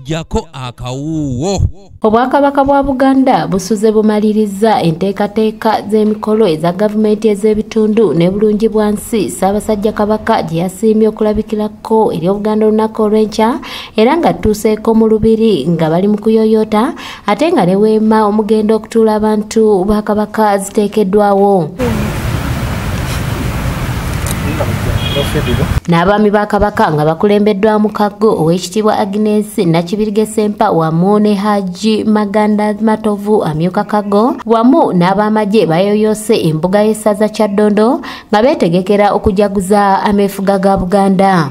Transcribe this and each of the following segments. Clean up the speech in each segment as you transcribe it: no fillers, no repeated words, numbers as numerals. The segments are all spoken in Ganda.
jako akawuwo. Obwakabaka bwa Buganda busuze bumaliriza enteekateeka z'emikolo eza gavumenti ez'ebitundu ne bulungi bwansi Ssaabasajja Kabaka gye yasiimye okulabikirako eri Obuganda olunaku olw'enkya era nga tuuseeko mu lubiri nga bali mu kuyoyota ate nga ne weema omugenda okutuula abantu ba Kabaka ziteekeddwawo. N'abaami ba Kabaka nga bakulembeddwa mu Kago Oweekitiibwa Agnes Nakibirige Ssempa wamu ne Haji Maganda Matovu amyuka Kago wamu n'abamagye bayoyose embuga y'essaza Kyaddondo nga beetegekera okujaguza ameefuga ga Buganda.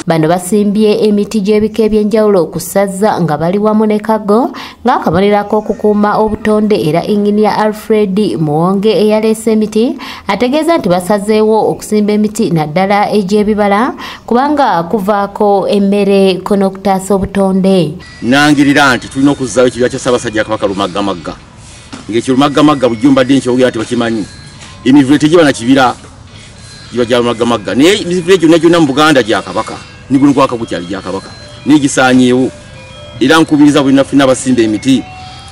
Bano basimbye emiti gy'ebika eby'enjawulo ku ssaza nga bali wamu ne Kago ng'akabonerako okukuuma obutonde era Engineer Alfred Muwonge eyaleese emiti ategeeza nti basazeewo okusimba emiti naddala egy'ebibala kubanga kuvaako emmere ko n'okutaasa obutonde. Nangirira nti tulina okuzzaawo ekibira kya Ssaabasajja Kabaka Lumaggamagga ng'ekyo Lumaggamagga bujjumbadde nkyogera nti bakimanyi emivule tegiba na kibira jiba gya Lumaggamagga naye emivule gyonna mu Buganda gya Kabaka niguno gwaka gukyali gya Kabaka nigisaanyeewo era nkubiriza buli naffe n'abasimba emiti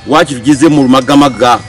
waaki tugize mu Lumaggamagga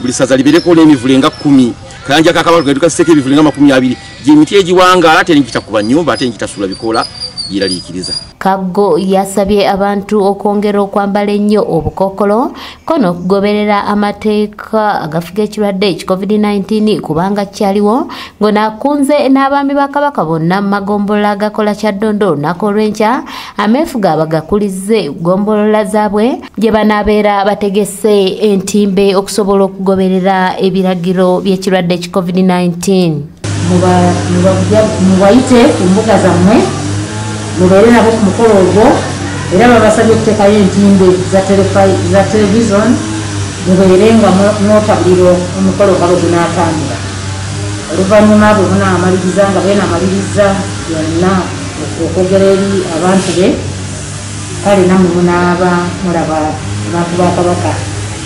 buli ssaza libeereko n'emivule nga 10 kayanja ka Kabaka tukasseeko emivule nga 20 gy'emiti egiwangaala ate negitakuba nnyumba ate negitasula bikola giraliikiriza. Kago yasabye abantu okwongera okwambala ennyo obukokolo ko n'okugoberera amateeka agafuga ekirwadde COVID-19 kubanga kyaliwo ng'onaakunze n'abaami ba Kabaka bonna mu magombolola agakola Kyaddondo olunaku olw'enkya ameefuga bagakulize gombolola zaabwe gye banaabeera bategese entimbe okusobola okugoberera ebiragiro by'ekirwadde COVID-19. Mubayite ku mbuga zammwe mubeere nabo ku mukolo ogwo era babasabye okuteekayo entimbe za television mubeere nga mwotabulira omukolo kalo gunaatambula oluvannyuma bwe munaamaliriza nga beenamaliriza byonna okwogera eri abantu be kale nammwe munaaba mulaba abantu ba Kabaka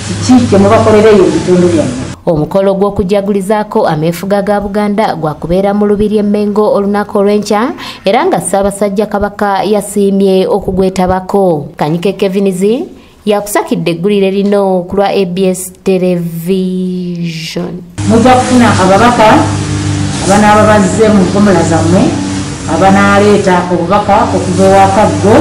kiki kye mubakolereyo mu bitundu byammwe. Omukolo gw'okujagulizaako ameefuga ga Buganda gwakubeera mu Lubiri e Mmengo olunaku olw'enkya era nga Ssaabasajja Kabaka yasiimye okugwetabako. Kanyike Kevinizi yakusakidde eggulire lino ku lwa ABS Television. Mujja kufuna ababaka abanaaba bazze mu nkomola zammwe abanaaleeta obubaka okuva ewa Kago